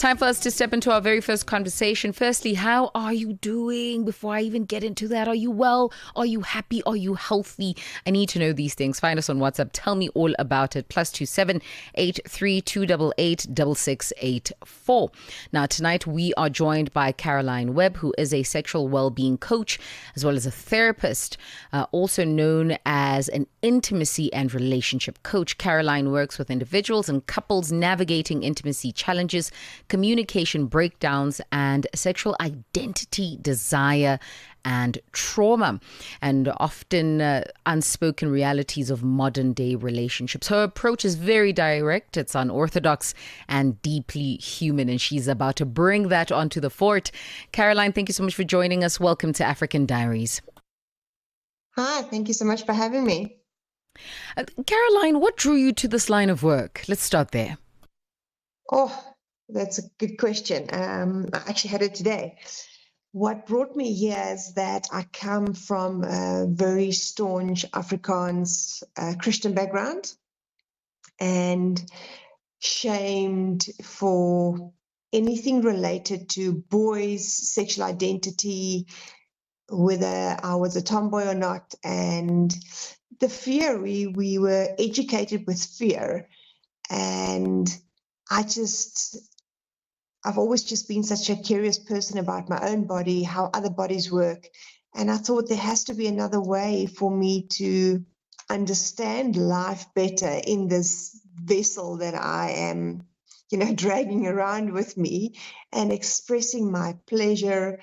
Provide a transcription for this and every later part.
Time for us to step into our very first conversation. Firstly, how are you doing? Before I even get into that, are you well? Are you happy? Are you healthy? I need to know these things. Find us on WhatsApp. Tell me all about it. +27 83 288 6684. Now, tonight we are joined by Caroline Webb, who is a sexual well-being coach as well as a therapist, also known as an intimacy and relationship coach. Caroline works with individuals and couples navigating intimacy challenges, communication breakdowns, and sexual identity, desire, and trauma, and often unspoken realities of modern day relationships. Her approach is very direct, it's unorthodox, and deeply human, and she's about to bring that onto the fort. Caroline, thank you so much for joining us. Welcome to African Diaries. Hi, thank you so much for having me. Caroline, what drew you to this line of work? Let's start there. Oh, that's a good question. I actually had it today. What brought me here is that I come from a very staunch Afrikaans Christian background and shamed for anything related to boys' sexual identity, whether I was a tomboy or not. And the fear, we were educated with fear. And I've always just been such a curious person about my own body, how other bodies work. And I thought there has to be another way for me to understand life better in this vessel that I am, dragging around with me and expressing my pleasure.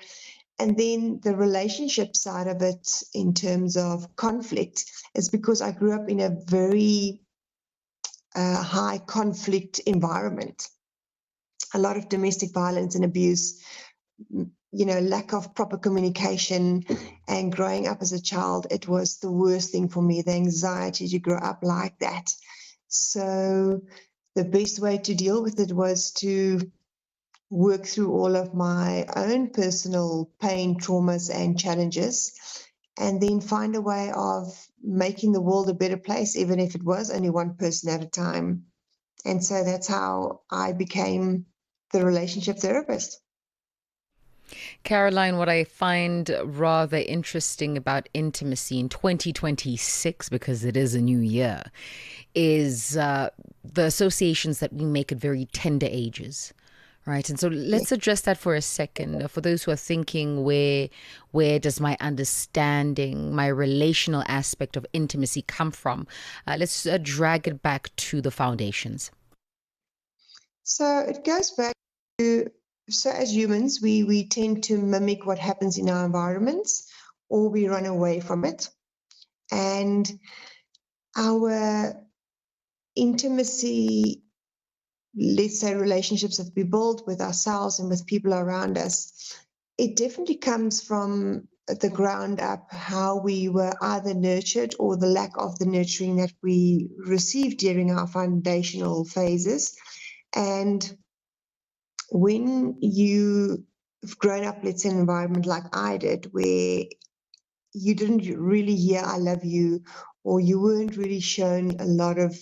And then the relationship side of it in terms of conflict is because I grew up in a very high conflict environment. A lot of domestic violence and abuse, lack of proper communication. And growing up as a child, it was the worst thing for me, the anxiety to grow up like that. So the best way to deal with it was to work through all of my own personal pain, traumas, and challenges, and then find a way of making the world a better place, even if it was only one person at a time. And so that's how I became the relationship therapist. Caroline, what I find rather interesting about intimacy in 2026, because it is a new year, is the associations that we make at very tender ages. Right. And so let's address that for a second. For those who are thinking, where does my understanding, my relational aspect of intimacy come from? Let's drag it back to the foundations. So it goes back to, so as humans, we tend to mimic what happens in our environments, or we run away from it. And our intimacy, let's say relationships that we build with ourselves and with people around us, it definitely comes from the ground up, how we were either nurtured or the lack of the nurturing that we received during our foundational phases. And when you've grown up, let's say, in an environment like I did, where you didn't really hear I love you, or you weren't really shown a lot of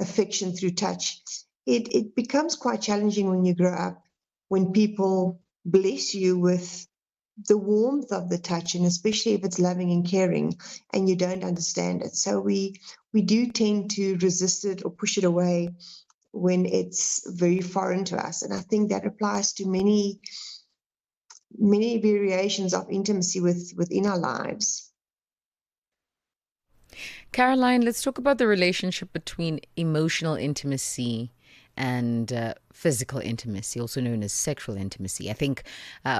affection through touch, it becomes quite challenging when you grow up, when people bless you with the warmth of the touch, and especially if it's loving and caring, and you don't understand it. So we do tend to resist it or push it away when it's very foreign to us. And I think that applies to many variations of intimacy within our lives. Caroline, let's talk about the relationship between emotional intimacy and physical intimacy, also known as sexual intimacy. I think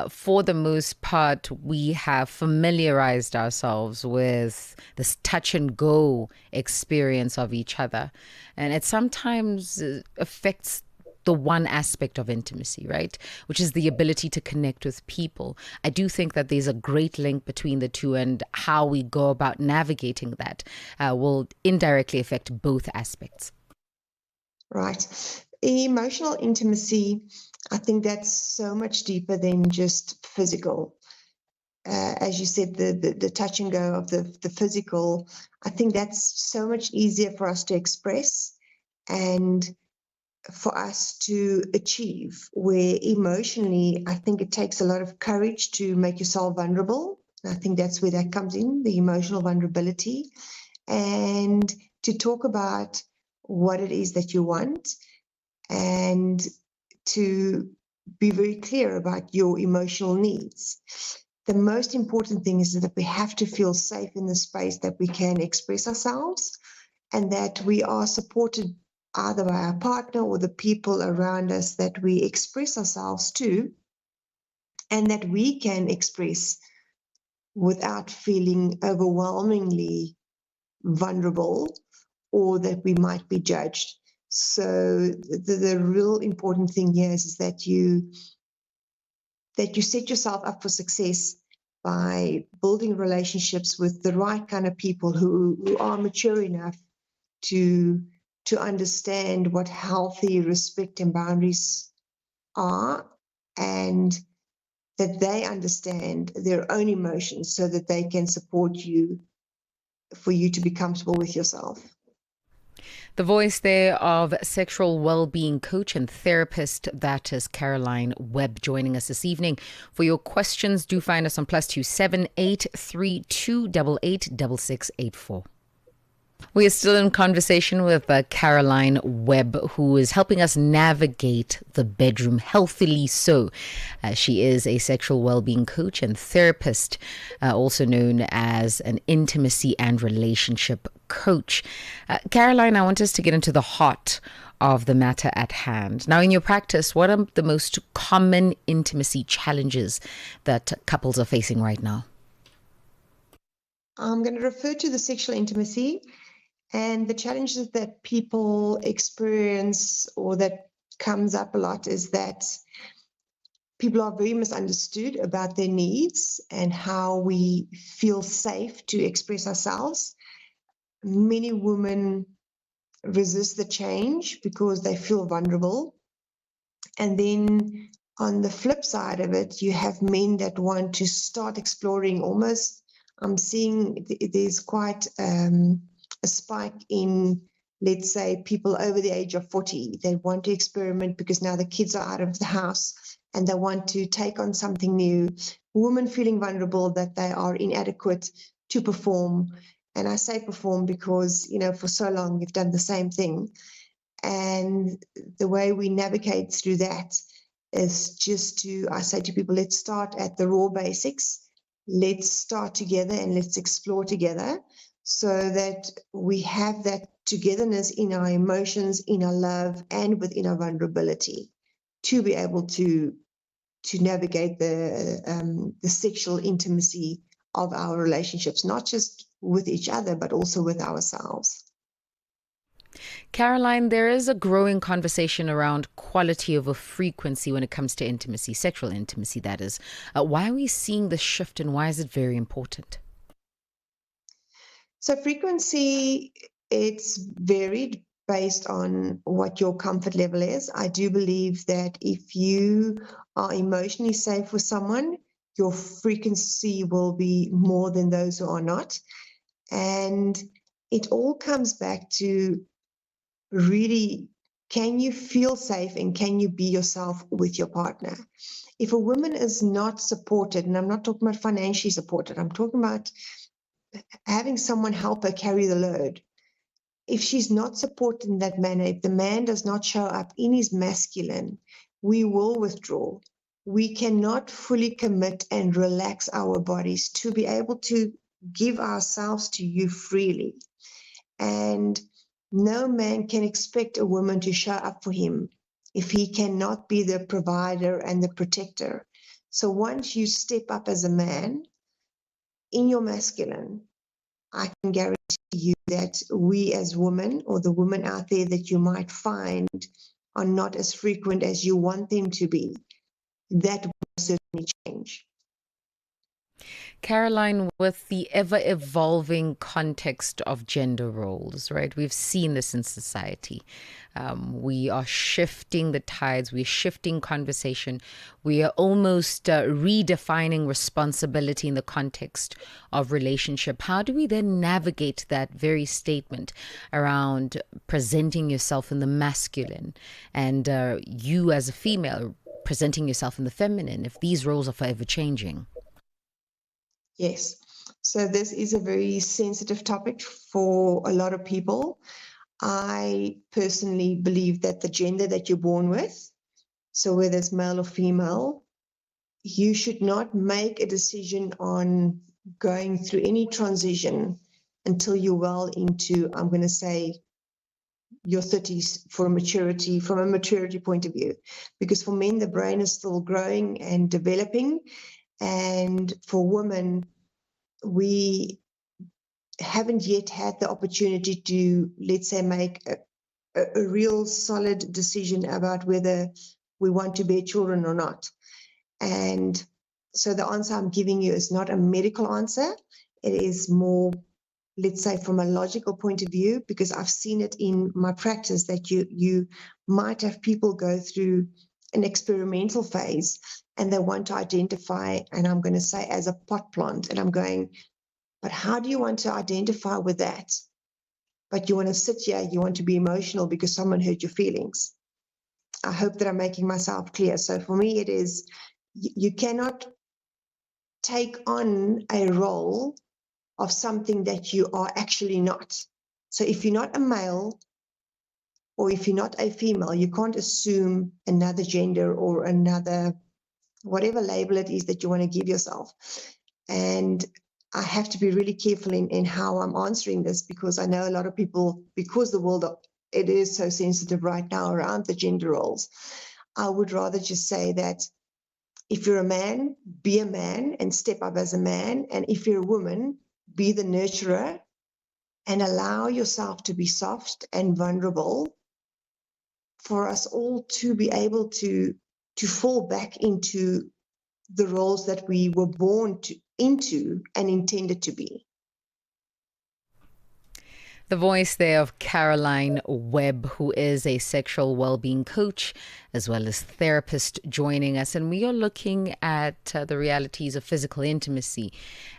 for the most part, we have familiarized ourselves with this touch and go experience of each other. And it sometimes affects the one aspect of intimacy, right? Which is the ability to connect with people. I do think that there's a great link between the two, and how we go about navigating that will indirectly affect both aspects. Right. Emotional intimacy, I think that's so much deeper than just physical. As you said, the touch and go of the physical, I think that's so much easier for us to express. And for us to achieve, where emotionally, I think it takes a lot of courage to make yourself vulnerable. I think that's where that comes in, the emotional vulnerability, and to talk about what it is that you want, and to be very clear about your emotional needs. The most important thing is that we have to feel safe in the space that we can express ourselves, and that we are supported either by our partner or the people around us that we express ourselves to, and that we can express without feeling overwhelmingly vulnerable or that we might be judged. So the real important thing here is that you set yourself up for success by building relationships with the right kind of people who are mature enough to understand what healthy respect and boundaries are, and that they understand their own emotions so that they can support you for you to be comfortable with yourself. The voice there of sexual well-being coach and therapist, that is Caroline Webb, joining us this evening. For your questions, do find us on +278 832 886684. We are still in conversation with Caroline Webb, who is helping us navigate the bedroom healthily so. She is a sexual well-being coach and therapist, also known as an intimacy and relationship coach. Caroline, I want us to get into the heart of the matter at hand. Now, in your practice, what are the most common intimacy challenges that couples are facing right now? I'm going to refer to the sexual intimacy. And the challenges that people experience, or that comes up a lot, is that people are very misunderstood about their needs and how we feel safe to express ourselves. Many women resist the change because they feel vulnerable. And then on the flip side of it, you have men that want to start exploring almost. I'm seeing there's quite a spike in, let's say, people over the age of 40. They want to experiment because now the kids are out of the house and they want to take on something new. Women feeling vulnerable that they are inadequate to perform. And I say perform because, for so long you've done the same thing. And the way we navigate through that is just to, I say to people, let's start at the raw basics. Let's start together and let's explore together, so that we have that togetherness in our emotions, in our love, and within our vulnerability, to be able to navigate the sexual intimacy of our relationships, not just with each other, but also with ourselves. Caroline, there is a growing conversation around quality over frequency when it comes to intimacy, sexual intimacy, that is. Why are we seeing this shift, and why is it very important? So frequency, it's varied based on what your comfort level is. I do believe that if you are emotionally safe with someone, your frequency will be more than those who are not. And it all comes back to really, can you feel safe and can you be yourself with your partner? If a woman is not supported, and I'm not talking about financially supported, I'm talking about having someone help her carry the load. If she's not supported in that manner, if the man does not show up in his masculine, we will withdraw. We cannot fully commit and relax our bodies to be able to give ourselves to you freely. And no man can expect a woman to show up for him if he cannot be the provider and the protector. So once you step up as a man in your masculine, I can guarantee you that we as women, or the women out there that you might find are not as frequent as you want them to be, that will certainly change. Caroline, with the ever evolving context of gender roles, right? We've seen this in society. We are shifting the tides, we're shifting conversation, we are almost redefining responsibility in the context of relationship. How do we then navigate that very statement around presenting yourself in the masculine and you as a female presenting yourself in the feminine if these roles are forever changing? Yes. So this is a very sensitive topic for a lot of people. I personally believe that the gender that you're born with, so whether it's male or female, you should not make a decision on going through any transition until you're well into, I'm going to say, your 30s from a maturity point of view. Because for men, the brain is still growing and developing. And for women, we haven't yet had the opportunity to, let's say, make a real solid decision about whether we want to bear children or not. And so the answer I'm giving you is not a medical answer. It is more, let's say, from a logical point of view, because I've seen it in my practice that you might have people go through an experimental phase and they want to identify, and I'm going to say as a pot plant, and I'm going, but how do you want to identify with that? But you want to sit here, you want to be emotional because someone hurt your feelings. I hope that I'm making myself clear. So for me, it is, you cannot take on a role of something that you are actually not. So if you're not a male or if you're not a female, you can't assume another gender or another, whatever label it is that you want to give yourself. And I have to be really careful in how I'm answering this, because I know a lot of people, because the world, it is so sensitive right now around the gender roles. I would rather just say that if you're a man, be a man and step up as a man. And if you're a woman, be the nurturer and allow yourself to be soft and vulnerable for us all to be able to fall back into the roles that we were born into and intended to be. The voice there of Caroline Webb, who is a sexual well-being coach as well as therapist, joining us. And we are looking at the realities of physical intimacy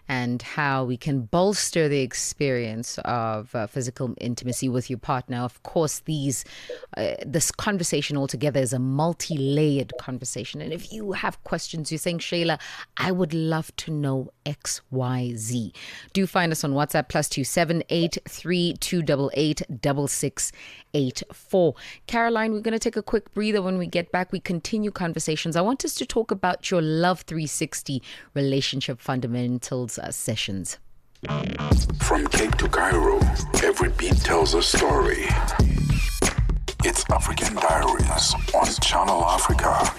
and how we can bolster the experience of physical intimacy with your partner. Of course, this conversation altogether is a multi-layered conversation. And if you have questions, you think, Sheila, I would love to know X, Y, Z. Do find us on WhatsApp +27832886684. Caroline, we're going to take a quick breather. When we get back, we continue conversations. I want us to talk about your Love 360 relationship fundamentals sessions. From Cape to Cairo, every beat tells a story. It's African Diaries on Channel Africa.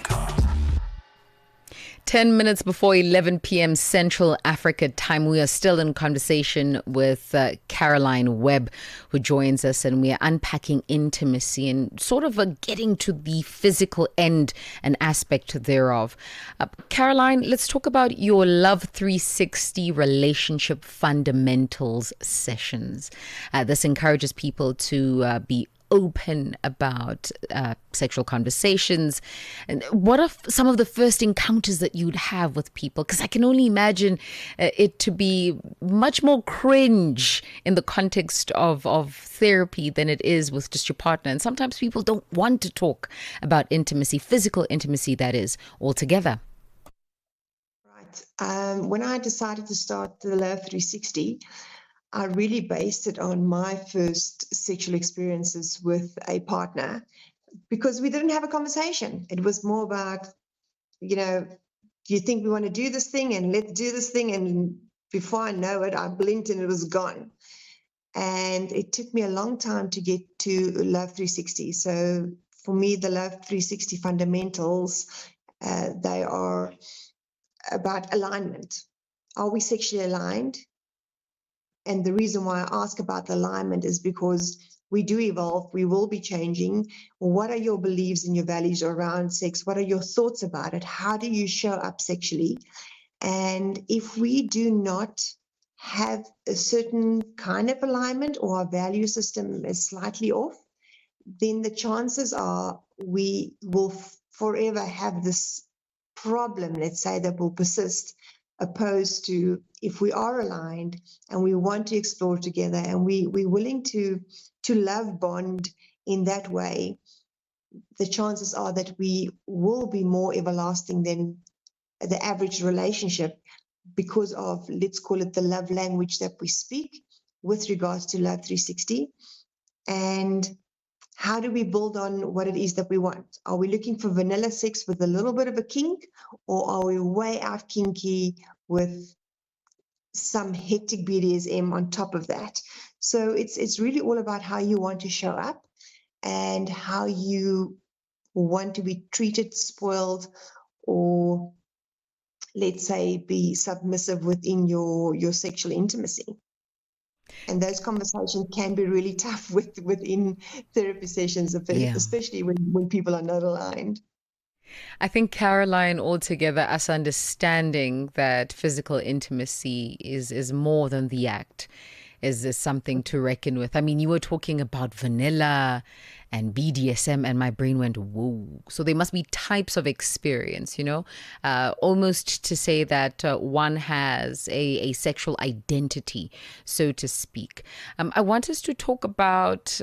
10 minutes before 11 p.m. Central Africa time. We are still in conversation with Caroline Webb, who joins us, and we are unpacking intimacy and sort of getting to the physical end and aspect thereof. Caroline, let's talk about your Love 360 relationship fundamentals sessions. This encourages people to be open about sexual conversations. And what are some of the first encounters that you'd have with people? Because I can only imagine it to be much more cringe in the context of therapy than it is with just your partner. And sometimes people don't want to talk about intimacy, physical intimacy, that is, altogether. Right. When I decided to start the Love 360, I really based it on my first sexual experiences with a partner, because we didn't have a conversation. It was more about, do you think we want to do this thing, and let's do this thing. And before I know it, I blinked and it was gone. And it took me a long time to get to Love 360. So for me, the Love 360 fundamentals, they are about alignment. Are we sexually aligned? And the reason why I ask about the alignment is because we do evolve, we will be changing. What are your beliefs and your values around sex? What are your thoughts about it? How do you show up sexually? And if we do not have a certain kind of alignment, or our value system is slightly off, then the chances are we will forever have this problem, let's say, that will persist, opposed to if we are aligned and we want to explore together, and we're willing to love bond in that way, the chances are that we will be more everlasting than the average relationship, because of, let's call it, the love language that we speak with regards to Love 360. And how do we build on what it is that we want? Are we looking for vanilla sex with a little bit of a kink, or are we way out kinky with some hectic BDSM on top of that? So it's really all about how you want to show up and how you want to be treated, spoiled, or let's say be submissive within your sexual intimacy. And those conversations can be really tough within therapy sessions, especially when people are not aligned. I think, Caroline, altogether, us understanding that physical intimacy is more than the act is something to reckon with. I mean, you were talking about vanilla and BDSM, and my brain went, whoa. So there must be types of experience, almost to say that one has a sexual identity, so to speak. I want us to talk about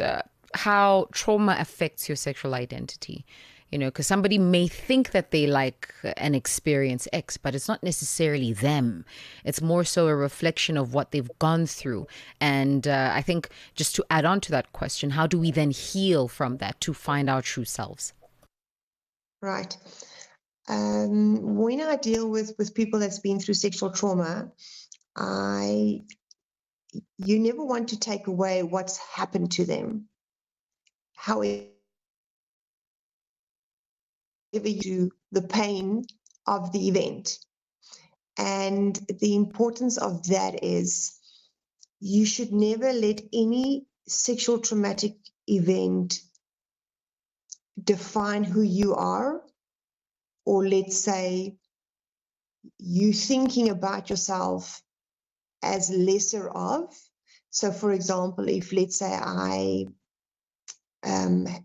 how trauma affects your sexual identity. Because somebody may think that they like an experience X, but it's not necessarily them. It's more so a reflection of what they've gone through. And I think, just to add on to that question, how do we then heal from that to find our true selves? Right. When I deal with people that's been through sexual trauma, you never want to take away what's happened to them. However, you the pain of the event. And the importance of that is you should never let any sexual traumatic event define who you are, or let's say you thinking about yourself as lesser of. So for example, if let's say I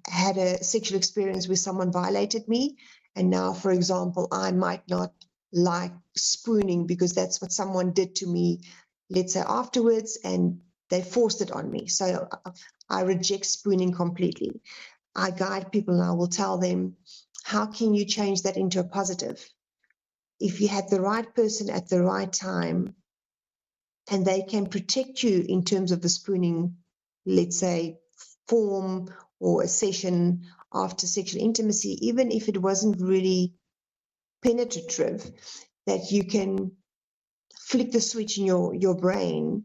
had a sexual experience where someone violated me, and now, for example, I might not like spooning because that's what someone did to me, let's say afterwards, and they forced it on me. So I reject spooning completely. I guide people and I will tell them, how can you change that into a positive? If you had the right person at the right time and they can protect you in terms of the spooning, let's say, form or a session after sexual intimacy, even if it wasn't really penetrative, that you can flick the switch in your brain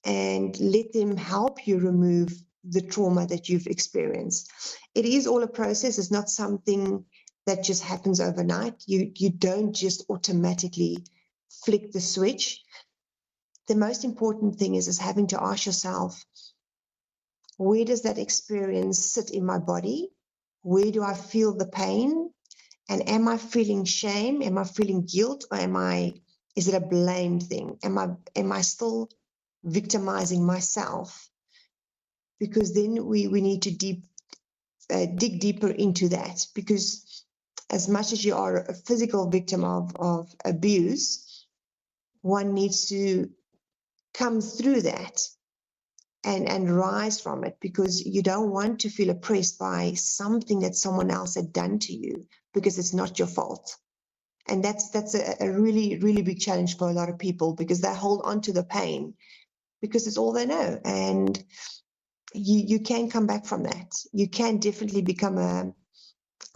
and let them help you remove the trauma that you've experienced. It is all a process. It's not something that just happens overnight. You don't just automatically flick the switch. The most important thing is having to ask yourself, where does that experience sit in my body? Where do I feel the pain? And am I feeling shame? Am I feeling guilt? Or is it a blame thing? Am I still victimizing myself? Because then we need to dig deeper into that. Because as much as you are a physical victim of abuse, one needs to come through that and rise from it, because you don't want to feel oppressed by something that someone else had done to you, because it's not your fault. And that's a really, really big challenge for a lot of people, because they hold on to the pain because it's all they know. And you can come back from that. You can definitely become a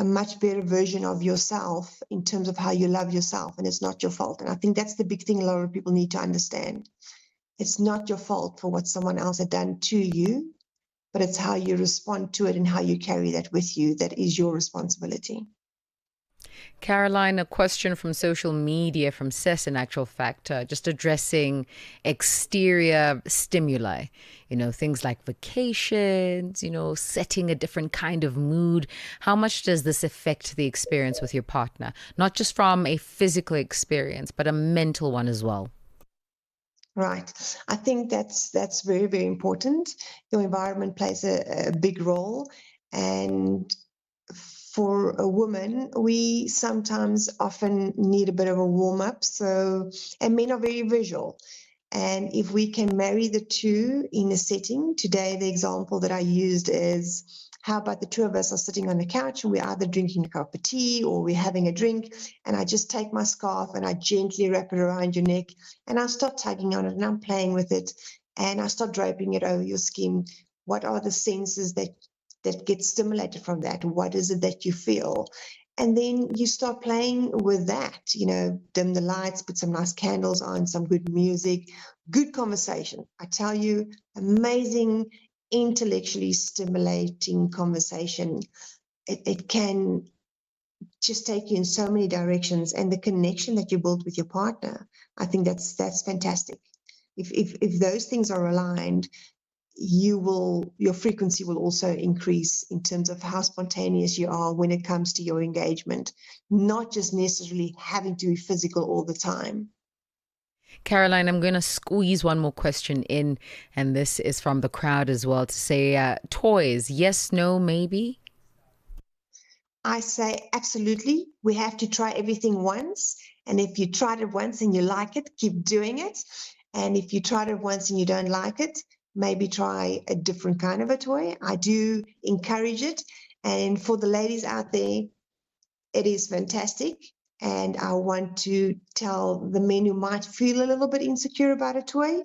much better version of yourself in terms of how you love yourself, and it's not your fault. And I think that's the big thing a lot of people need to understand. It's not your fault for what someone else had done to you, but it's how you respond to it and how you carry that with you that is your responsibility. Caroline, a question from social media from Cess, in actual fact, just addressing exterior stimuli, things like vacations, setting a different kind of mood. How much does this affect the experience with your partner? Not just from a physical experience, but a mental one as well. Right. I think that's very, very important. Your environment plays a big role. And for a woman, we sometimes often need a bit of a warm-up. And men are very visual. And if we can marry the two in a setting, today the example that I used is, how about the two of us are sitting on the couch and we're either drinking a cup of tea or we're having a drink, and I just take my scarf and I gently wrap it around your neck and I start tugging on it and I'm playing with it and I start draping it over your skin. What are the senses that get stimulated from that? What is it that you feel? And then you start playing with that, dim the lights, put some nice candles on, some good music, good conversation. I tell you, amazing, intellectually stimulating conversation. It can just take you in so many directions, and the connection that you build with your partner, I think that's fantastic. If those things are aligned, your frequency will also increase in terms of how spontaneous you are when it comes to your engagement, not just necessarily having to be physical all the time. Caroline, I'm going to squeeze one more question in, and this is from the crowd as well, to say toys, yes, no, maybe? I say absolutely. We have to try everything once. And if you tried it once and you like it, keep doing it. And if you tried it once and you don't like it, maybe try a different kind of a toy. I do encourage it. And for the ladies out there, it is fantastic. And I want to tell the men who might feel a little bit insecure about a toy,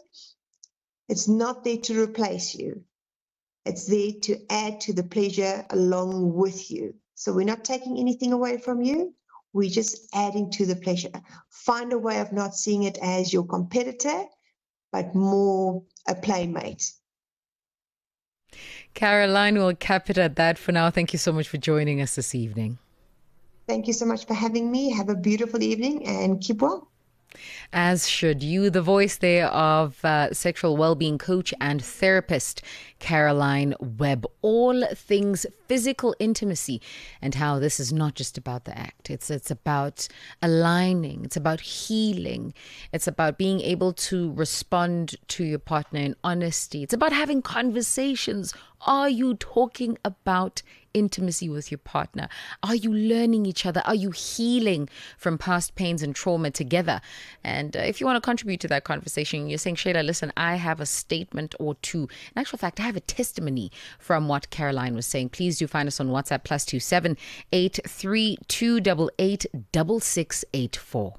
it's not there to replace you. It's there to add to the pleasure along with you. So we're not taking anything away from you. We're just adding to the pleasure. Find a way of not seeing it as your competitor, but more a playmate. Caroline, we'll cap it at that for now. Thank you so much for joining us this evening. Thank you so much for having me. Have a beautiful evening and keep well. As should you. The voice there of sexual well-being coach and therapist Caroline Webb. All things physical intimacy, and how this is not just about the act. It's about aligning. It's about healing. It's about being able to respond to your partner in honesty. It's about having conversations. Are you talking about intimacy with your partner? Are you learning each other? Are you healing from past pains and trauma together? And if you want to contribute to that conversation, you're saying, Sheila, listen, I have a statement or two. In actual fact, I have a testimony from what Caroline was saying. Please do find us on WhatsApp +27 83288 6684.